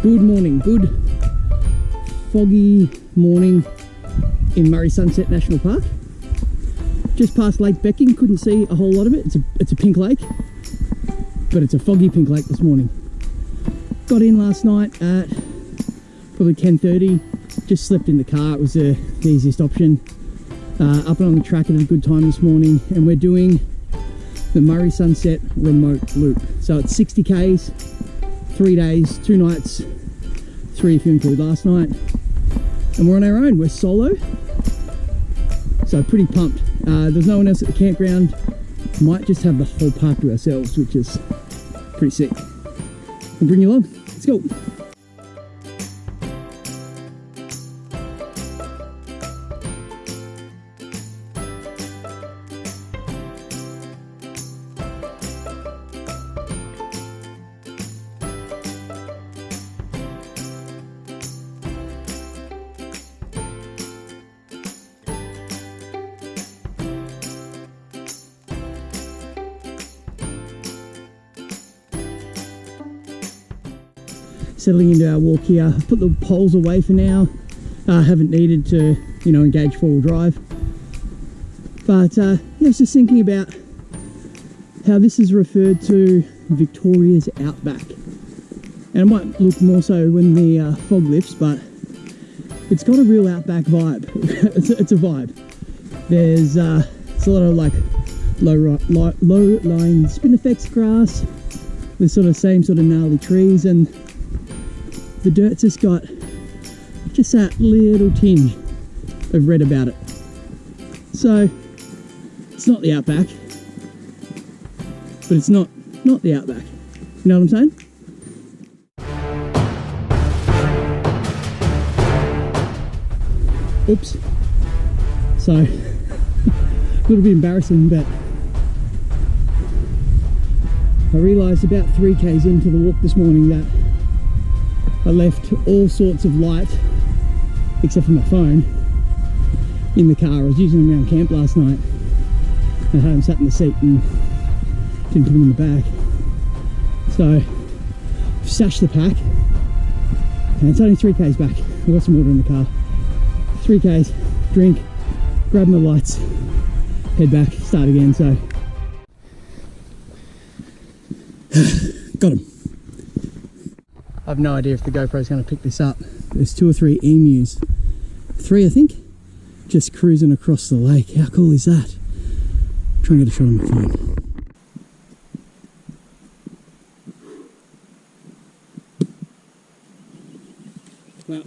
Good morning, good foggy morning in Murray Sunset National Park. Just past Lake Becking, couldn't see a whole lot of it. It's a pink lake, but it's a foggy pink lake this morning. Got in last night at probably 10:30, just slept in the car. It was the easiest option. Up and on the track at a good time this morning, and we're doing the Murray Sunset remote loop. So it's 60 Ks, 3 days, 2 nights, 3 if you include last night. And we're on our own, we're solo. So pretty pumped. There's no one else at the campground. Might just have the whole park to ourselves, which is pretty sick. I'll bring you along, let's go. Settling into our walk here. I've put the poles away for now. Haven't needed to, engage four-wheel drive. But I was just thinking about how this is referred to Victoria's Outback. And it might look more so when the fog lifts, but it's got a real outback vibe. it's a vibe. There's it's a lot of like low-lying spinifex grass with same sort of gnarly trees, and the dirt's just got just that little tinge of red about it. So it's not the outback, but it's not the outback. You know what I'm saying? Oops. So a little bit embarrassing, but I realised about 3 Ks into the walk this morning that I left all sorts of light, except for my phone, in the car. I was using them around camp last night. I had them sat in the seat and didn't put them in the bag. So I've stashed the pack, and it's only 3 Ks back. I've got some water in the car. 3 Ks, drink, grab my lights, head back, start again. So got him. I have no idea if the GoPro's going to pick this up. There's 2 or 3 emus, 3 I think, just cruising across the lake. How cool is that? Try and get a shot on my phone. Well,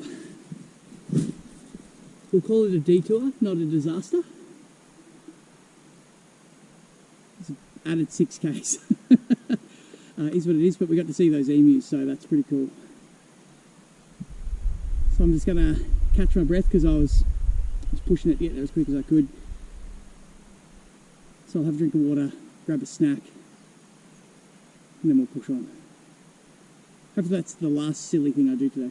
we'll call it a detour, not a disaster. It's added 6 Ks. Is what it is, but we got to see those emus, so that's pretty cool. So I'm just going to catch my breath because I was pushing it to get there as quick as I could. So I'll have a drink of water, grab a snack, and then we'll push on. Hopefully that's the last silly thing I do today.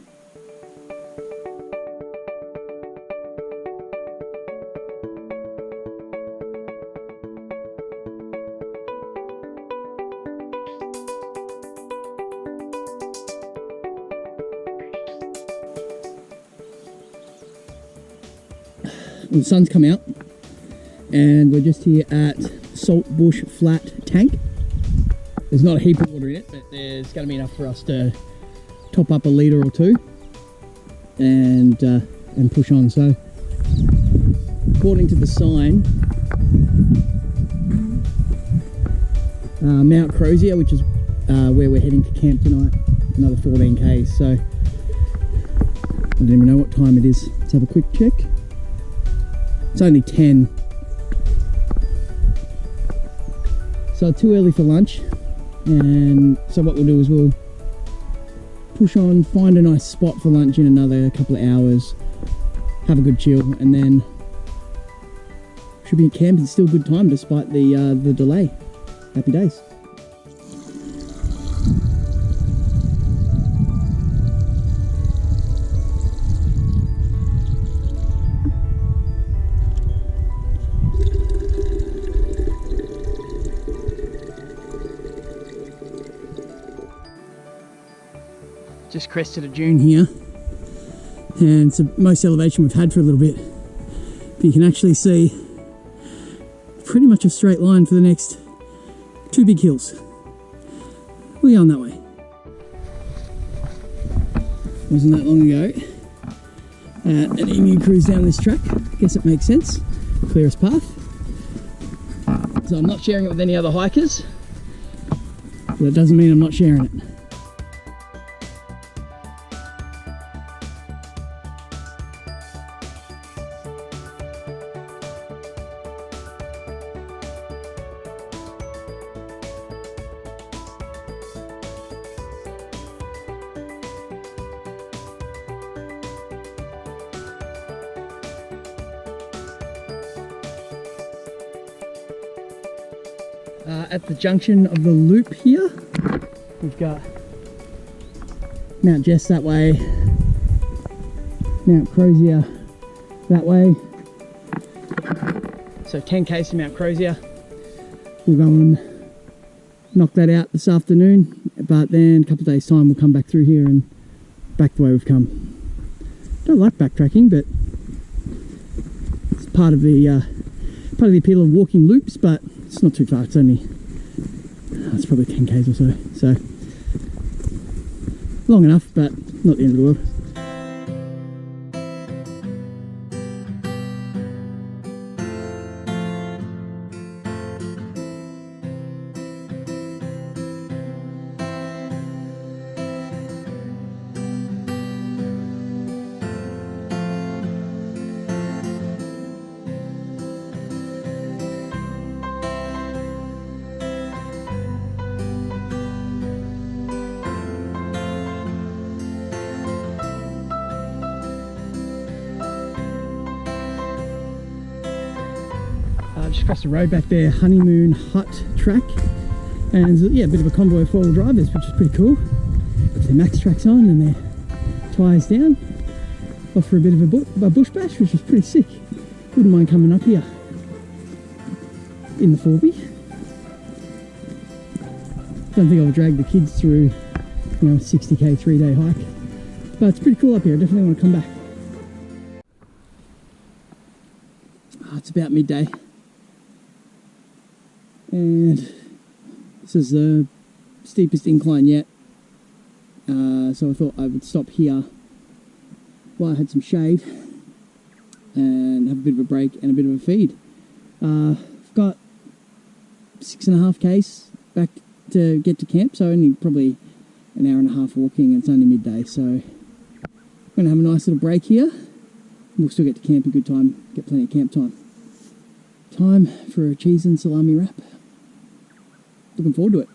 The sun's come out and we're just here at Saltbush Flat Tank. There's not a heap of water in it, but there's going to be enough for us to top up a litre or 2 and push on. So according to the sign, Mount Crozier, which is where we're heading to camp tonight, another 14 Ks. So I don't even know what time it is. Let's have a quick check. It's only 10. So too early for lunch, and so what we'll do is we'll push on, find a nice spot for lunch in another couple of hours, have a good chill, and then should be at camp in still good time despite the delay. Happy days. Just crested a dune here, and it's the most elevation we've had for a little bit. But you can actually see pretty much a straight line for the next 2 big hills. We're going that way. Wasn't that long ago. An emu cruise down this track. Guess it makes sense. Clearest path. So I'm not sharing it with any other hikers. But that doesn't mean I'm not sharing it. At the junction of the loop here, we've got Mount Jess that way, Mount Crozier that way. So 10k's to Mount Crozier. We'll go and knock that out this afternoon, but then a couple of days time we'll come back through here and back the way we've come. Don't like backtracking, but it's part of the appeal of walking loops, but it's not too far. It's only it's probably 10k's or so, so long enough, but not the end of the world. Just across the road back there, Honeymoon Hut track, and yeah, a bit of a convoy of 4-wheel drivers, which is pretty cool. Got their max tracks on and their tyres down, off for a bit of a bush bash, which is pretty sick. Wouldn't mind coming up here in the 4B. Don't think I'll drag the kids through, you know, a 60k 3-day hike, but it's pretty cool up here. I definitely want to come back. It's about midday. And this is the steepest incline yet, so I thought I would stop here while I had some shade and have a bit of a break and a bit of a feed. I've got 6.5k's back to get to camp, so only probably an hour and a half walking, and it's only midday, so I'm going to have a nice little break here. We'll still get to camp in good time, get plenty of camp time. Time for a cheese and salami wrap. Looking forward to it.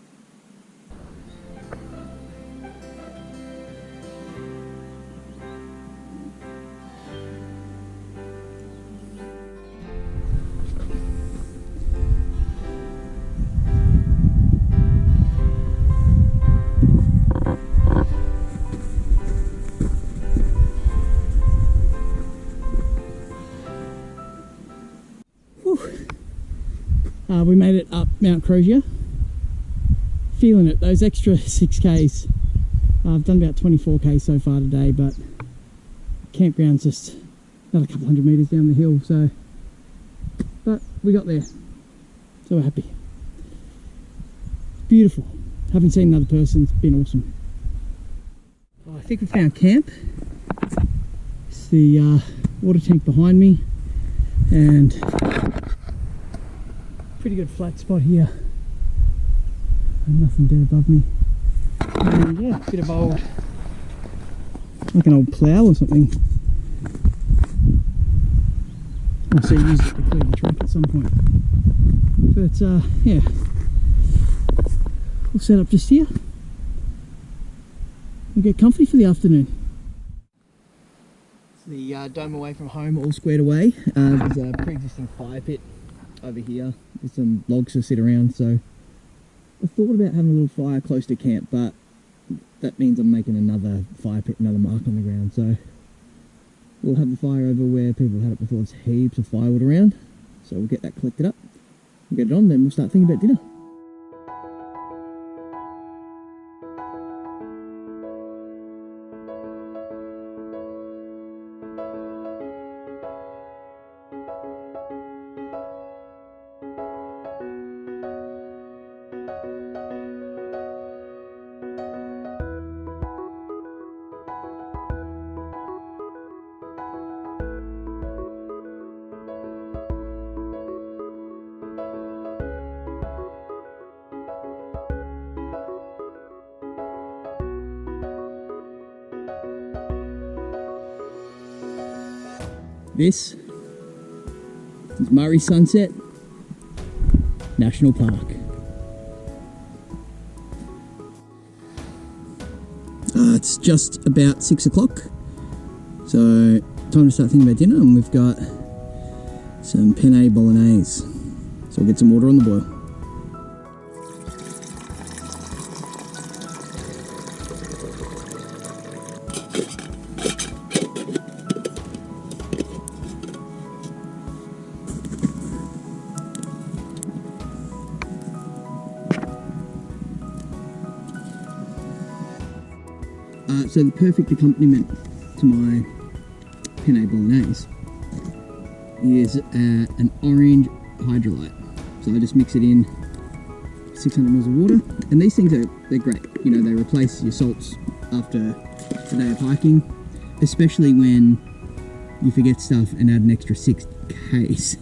We made it up Mount Crozier. Feeling it, those extra 6k's. I've done about 24k so far today, but campground's just another couple hundred metres down the hill, so, but we got there, so we're happy. Beautiful. Haven't seen another person, it's been awesome. Well, I think we found camp. It's the water tank behind me, and pretty good flat spot here, and nothing dead above me, and yeah, a bit of old, like an old plough or something. I'll see, use it to clear the track at some point, but yeah, we'll set up just here, we'll get comfy for the afternoon. The dome away from home, all squared away. There's a pre-existing fire pit over here with some logs to sit around, so I thought about having a little fire close to camp, but that means I'm making another fire pit, another mark on the ground, so we'll have the fire over where people had it before. There's heaps of firewood around, so we'll get that collected up, we'll get it on, then we'll start thinking about dinner. This is Murray Sunset National Park. It's just about 6 o'clock, so time to start thinking about dinner, and we've got some penne bolognese, so we'll get some water on the boil. So the perfect accompaniment to my penne bolognese is an orange hydrolyte. So I just mix it in 600 mils of water, and these things they're great. You know, they replace your salts after a day of hiking, especially when you forget stuff and add an extra 6 Ks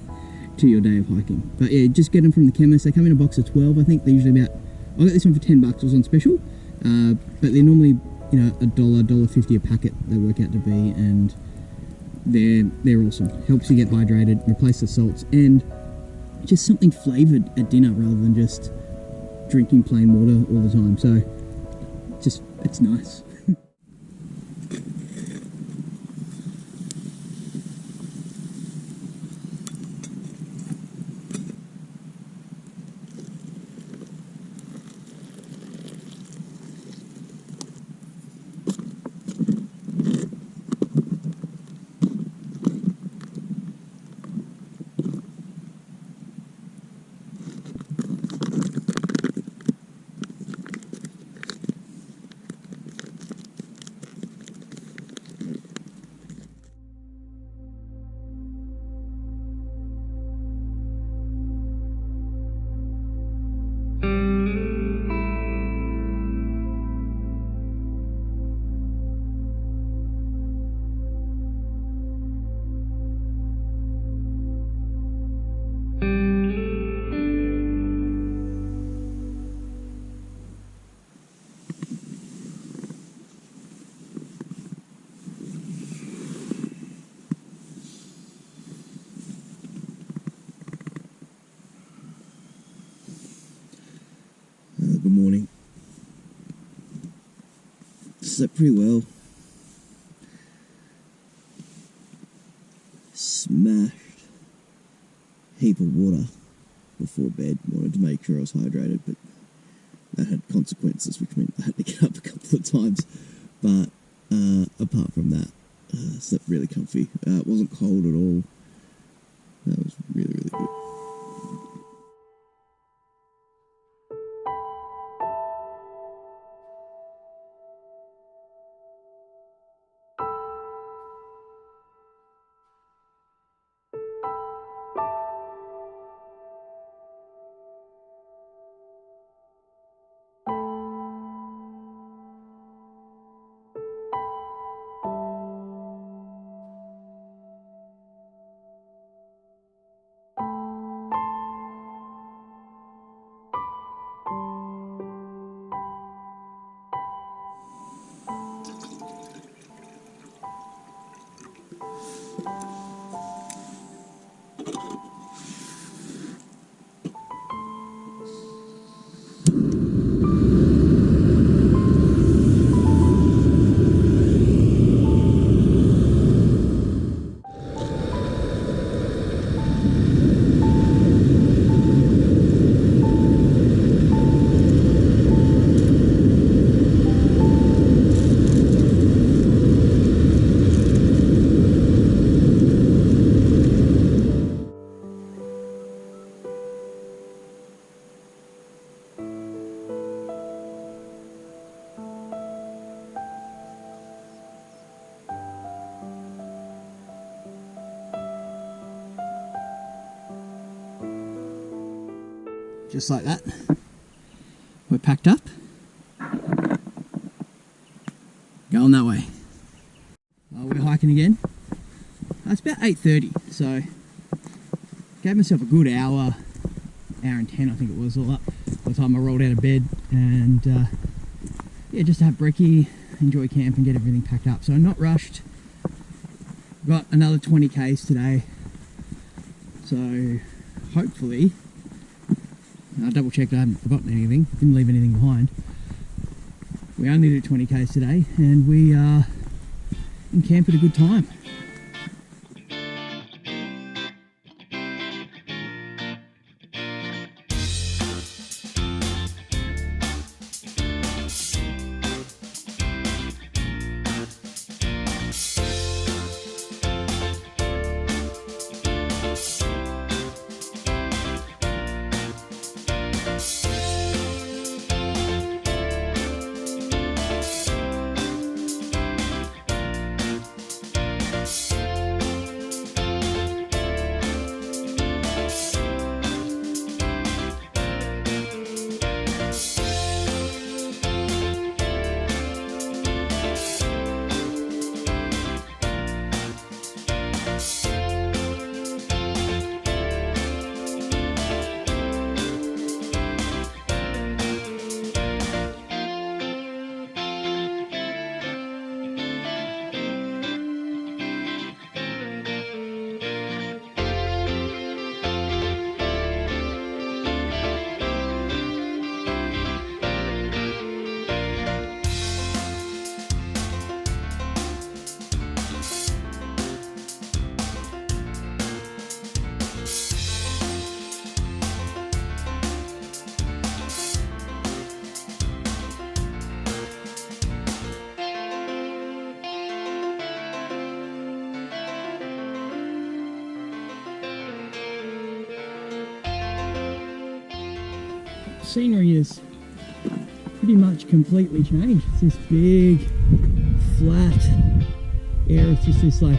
to your day of hiking. But yeah, just get them from the chemist. They come in a box of 12. I think they're usually about, I got this one for $10, it was on special, but they're normally, you know, $1.50 a packet they work out to be, and they're awesome. Helps you get hydrated, replace the salts, and just something flavoured at dinner rather than just drinking plain water all the time. So just, it's nice. Good morning. Slept pretty well. Smashed heap of water before bed. Wanted to make sure I was hydrated, but that had consequences, which meant I had to get up a couple of times. But apart from that, slept really comfy. It wasn't cold at all. That was really, really good. Just like that, we're packed up, going that way. We're hiking again. It's about 8:30, so gave myself a good hour and 10 I think it was all up by the time I rolled out of bed, and yeah, just to have brekkie, enjoy camp and get everything packed up. So not rushed, Got another 20 k's today, so hopefully, I double checked I haven't forgotten anything, didn't leave anything behind. We only did 20 k's today and we are in camp at a good time. Scenery is pretty much completely changed. It's this big flat area. It's just this like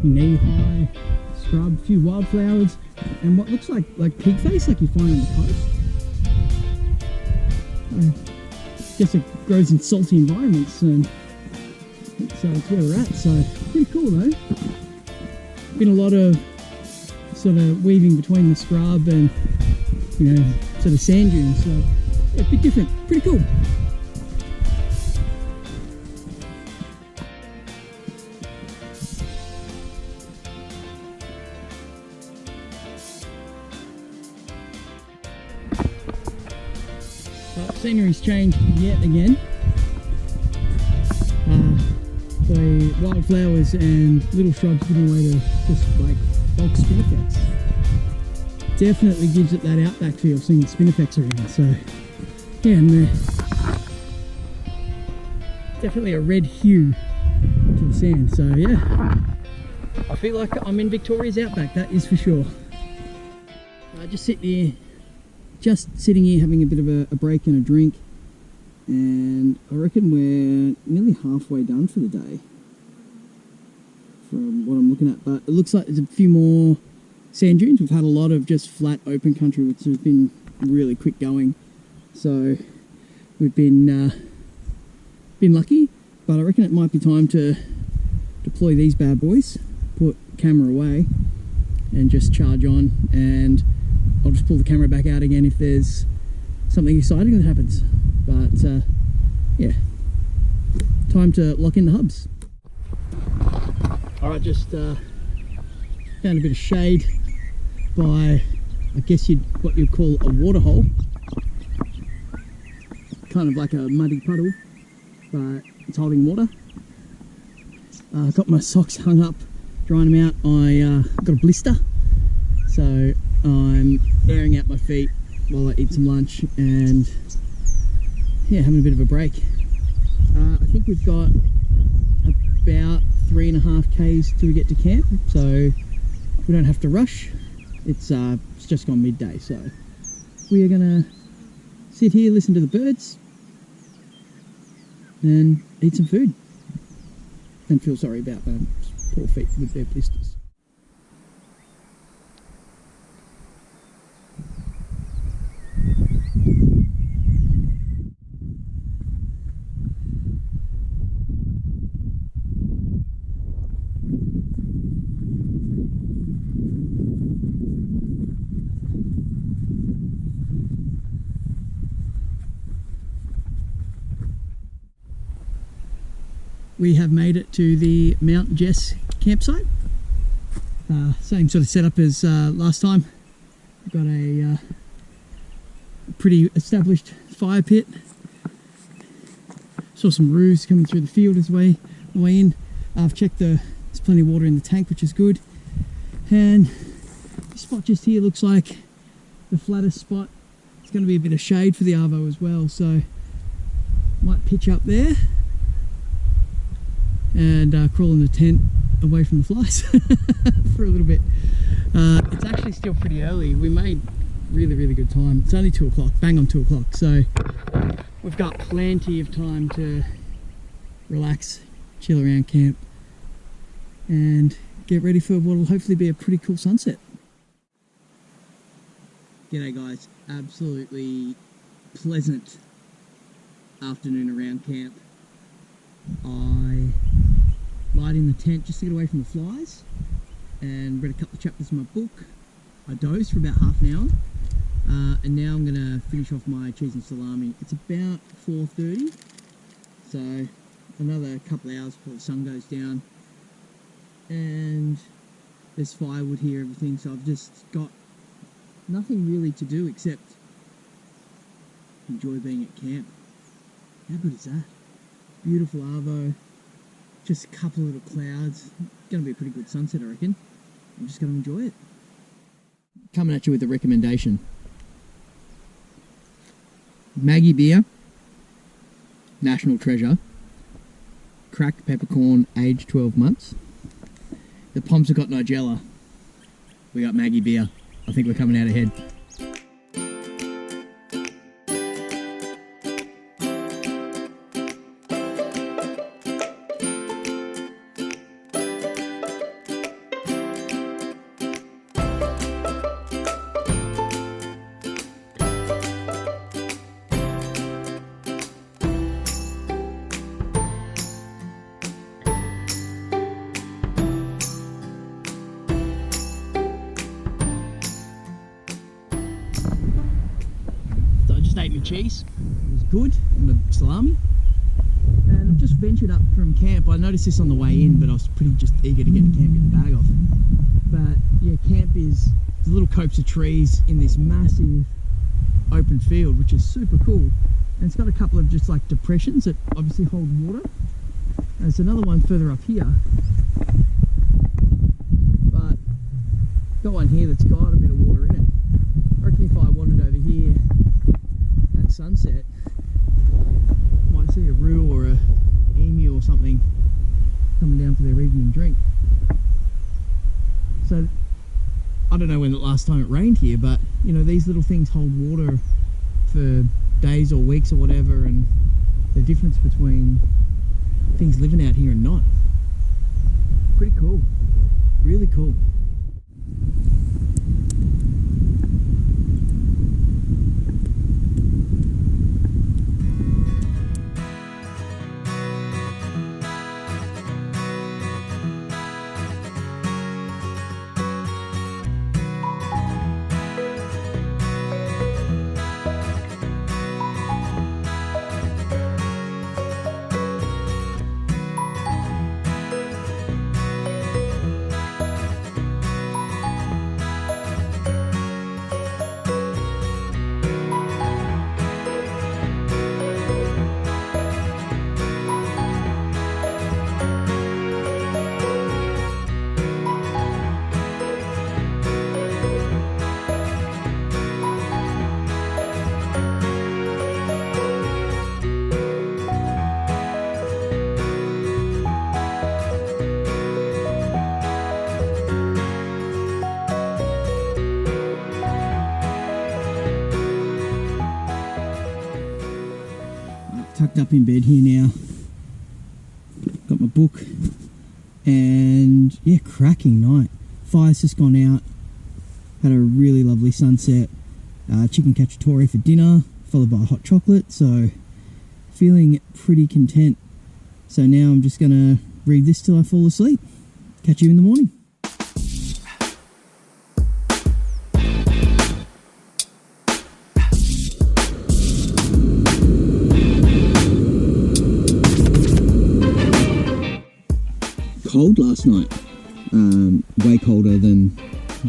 knee-high scrub, a few wildflowers, and what looks like pig face like you find on the coast. I guess it grows in salty environments, and it's where we're at. So pretty cool though. Been a lot of sort of weaving between the scrub and, you know, sort of sand dunes, so yeah, a bit different, pretty cool. Scenery's changed yet again. The wildflowers and little shrubs giving way to just like bulk spinifex. Definitely gives it that outback feel, seeing the spinifex around. So yeah, and definitely a red hue to the sand. So yeah, I feel like I'm in Victoria's outback, that is for sure. Just sitting here having a bit of a break and a drink, and I reckon we're nearly halfway done for the day from what I'm looking at. But it looks like there's a few more sand dunes. We've had a lot of just flat open country, which has been really quick going, so we've been lucky. But I reckon it might be time to deploy these bad boys, put camera away and just charge on, and I'll just pull the camera back out again if there's something exciting that happens. But yeah, time to lock in the hubs. Alright, just found a bit of shade by, I guess what you'd call a water hole. Kind of like a muddy puddle, but it's holding water. Got my socks hung up, drying them out. I got a blister, so I'm airing out my feet while I eat some lunch and yeah, having a bit of a break. I think we've got about 3.5 k's till we get to camp, so we don't have to rush. It's just gone midday, so we are gonna sit here, listen to the birds and eat some food and feel sorry about my poor feet with their blisters. We have made it to the Mount Jess campsite. Same sort of setup as last time. We've got a pretty established fire pit. Saw some roofs coming through the field as way in. I've checked there's plenty of water in the tank, which is good. And this spot just here looks like the flattest spot. It's going to be a bit of shade for the arvo as well, so might pitch up there and crawl in the tent away from the flies for a little bit. It's actually still pretty early. We made really good time. It's only 2 o'clock, bang on 2 o'clock, so we've got plenty of time to relax, chill around camp and get ready for what will hopefully be a pretty cool sunset. G'day guys, absolutely pleasant afternoon around camp. I lied in the tent just to get away from the flies and read a couple of chapters of my book. I dozed for about half an hour and now I'm going to finish off my cheese and salami. It's about 4:30, so another couple of hours before the sun goes down, and there's firewood here, everything, so I've just got nothing really to do except enjoy being at camp. How good is that? Beautiful arvo, just a couple of little clouds. Going to be a pretty good sunset, I reckon. I'm just going to enjoy it. Coming at you with a recommendation. Maggie beer, national treasure. Cracked peppercorn, aged 12 months. The Pomps have got Nigella. We got Maggie beer. I think we're coming out ahead. Ate my cheese, it was good, and the salami, and I've just ventured up from camp. I noticed this on the way in, but I was pretty just eager to get to camp, get the bag off. But yeah, camp is the little copse of trees in this massive open field, which is super cool, and it's got a couple of just like depressions that obviously hold water. There's another one further up here, but got one here that's got a bit of water in it. I reckon if I wandered over here at sunset, might see a roo or a emu or something coming down for their evening drink. So I don't know when the last time it rained here, but you know, these little things hold water for days or weeks or whatever, and the difference between things living out here and not. Pretty cool, really cool. Tucked up in bed here now, got my book, and yeah, cracking night. Fire's just gone out, had a really lovely sunset, chicken cacciatore for dinner, followed by hot chocolate, so feeling pretty content. So now I'm just gonna read this till I fall asleep. Catch you in the morning. Cold last night. way colder than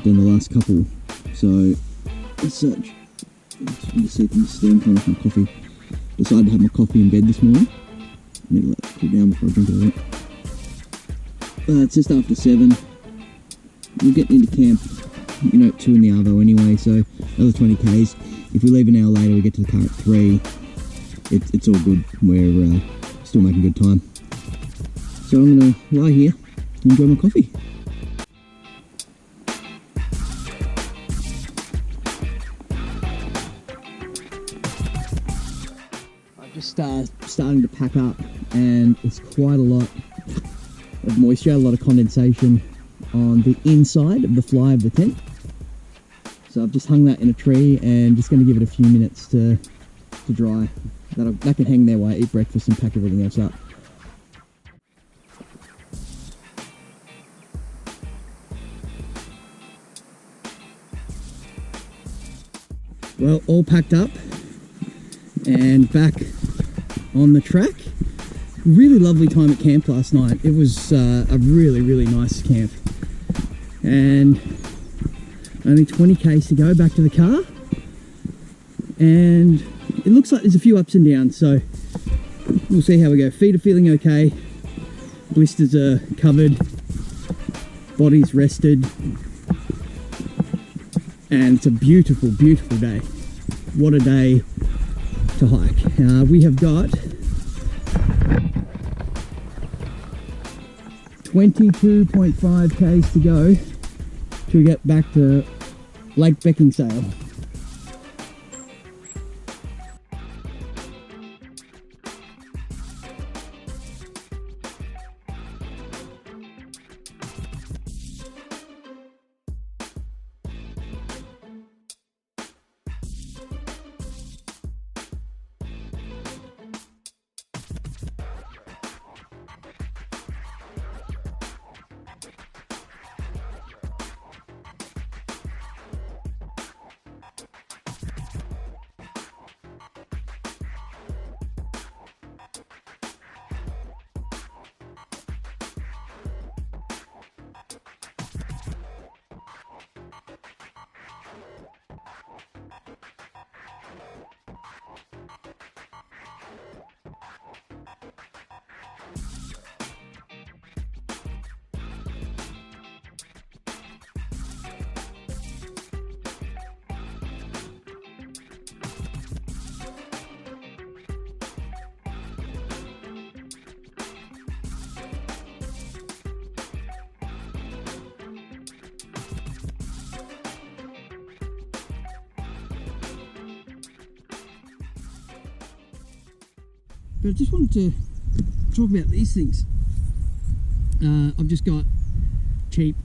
the last couple. So as such, let me see if the steam coming off my coffee. Decided to have my coffee in bed this morning. I need to let it cool down before I drink it out. It's just after 7. We're getting into camp, you know, at 2 in the arvo anyway, so another 20 k's. If we leave an hour later, we get to the car at 3. It's all good. We're still making good time. So I'm gonna lie here and enjoy my coffee. I'm just starting to pack up, and it's quite a lot of moisture, a lot of condensation on the inside of the fly of the tent. So I've just hung that in a tree and just going to give it a few minutes to dry. That can hang there while I eat breakfast and pack everything else up. Well, all packed up and back on the track. Really lovely time at camp last night. It was a really nice camp, and only 20 k's to go back to the car, and it looks like there's a few ups and downs, so we'll see how we go. Feet are feeling okay, blisters are covered, body's rested, and it's a beautiful day. What a day to hike. We have got 22.5 k's to go to get back to Lake Beckingsale. But I just wanted to talk about these things. I've just got cheap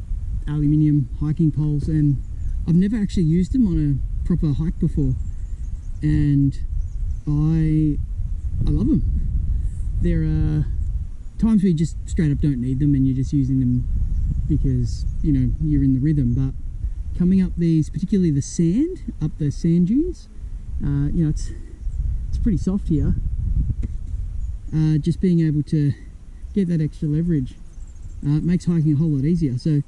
aluminium hiking poles, and I've never actually used them on a proper hike before, and I love them. There are times where you just straight up don't need them and you're just using them because, you know, you're in the rhythm, but coming up these, particularly the sand, up the sand dunes, you know, it's pretty soft here. Just being able to get that extra leverage makes hiking a whole lot easier. So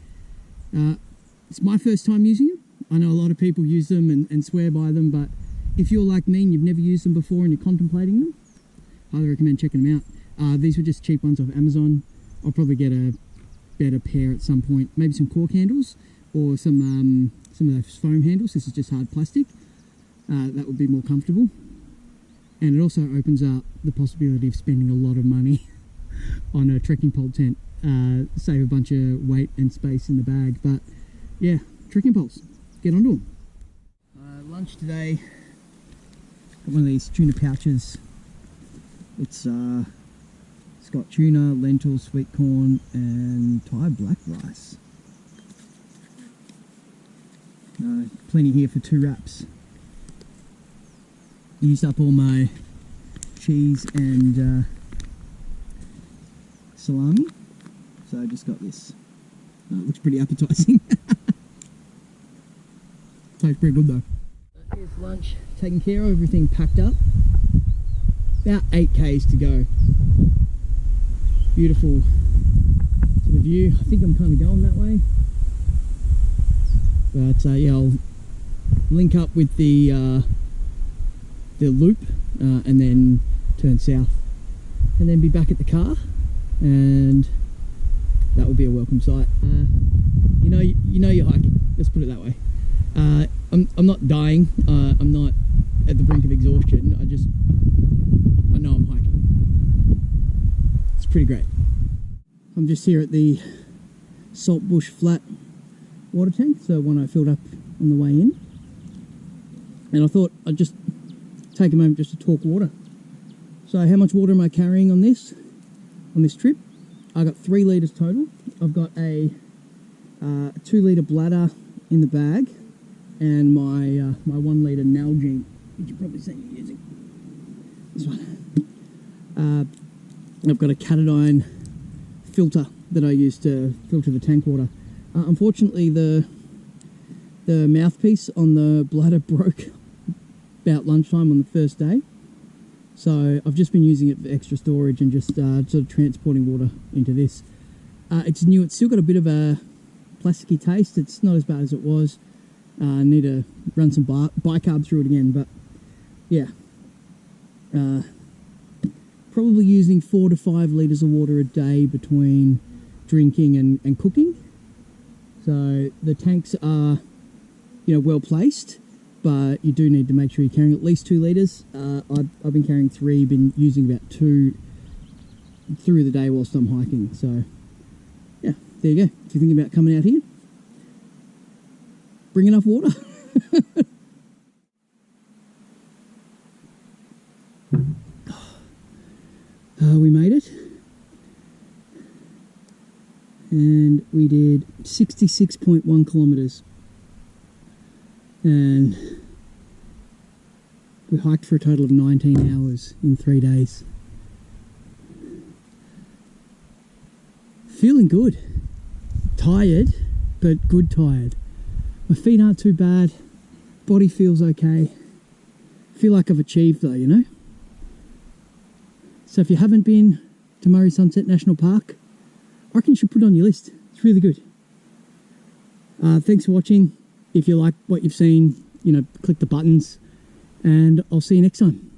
it's my first time using them. I know a lot of people use them and swear by them, but if you're like me and you've never used them before and you're contemplating them, highly recommend checking them out. These were just cheap ones off Amazon. I'll probably get a better pair at some point, maybe some cork handles or some of those foam handles. This is just hard plastic. That would be more comfortable. And it also opens up the possibility of spending a lot of money on a trekking pole tent, save a bunch of weight and space in the bag. But yeah, trekking poles, get onto them. Lunch today, got one of these tuna pouches. It's got tuna, lentils, sweet corn, and Thai black rice. Plenty here for 2 wraps. Used up all my cheese and salami, so I just got this. It looks pretty appetizing. Tastes pretty good though. Here's lunch, taken care of, everything packed up. About 8 k's to go. Beautiful sort the view. I think I'm kind of going that way. But yeah, I'll link up with the loop and then turn south and then be back at the car, and that will be a welcome sight. You know you're hiking, let's put it that way. I'm not dying, I'm not at the brink of exhaustion, I know I'm hiking. It's pretty great. I'm just here at the Saltbush Flat water tank, so one I filled up on the way in, and I thought I'd just take a moment just to talk water. So how much water am I carrying on this trip? I got 3 litres total. I've got a 2 litre bladder in the bag, and my 1 litre Nalgene, which you've probably seen me using. This one. I've got a Catadine filter that I use to filter the tank water. Unfortunately, the mouthpiece on the bladder broke about lunchtime on the first day, so I've just been using it for extra storage and just sort of transporting water into this. It's new. It's still got a bit of a plasticky taste. It's not as bad as it was. I need to run some bicarb through it again, but yeah. Probably using 4 to 5 litres of water a day between drinking and cooking. So the tanks are, well placed, but you do need to make sure you're carrying at least 2 litres. I've been carrying 3, been using about 2 through the day whilst I'm hiking. So yeah, there you go. If you're thinking about coming out here, bring enough water. We made it, and we did 66.1 kilometres, and we hiked for a total of 19 hours in 3 days. Feeling good, tired, but good tired. My feet aren't too bad, body feels okay. Feel like I've achieved though, So if you haven't been to Murray Sunset National Park, I reckon you should put it on your list. It's really good. Thanks for watching. If you like what you've seen, click the buttons, and I'll see you next time.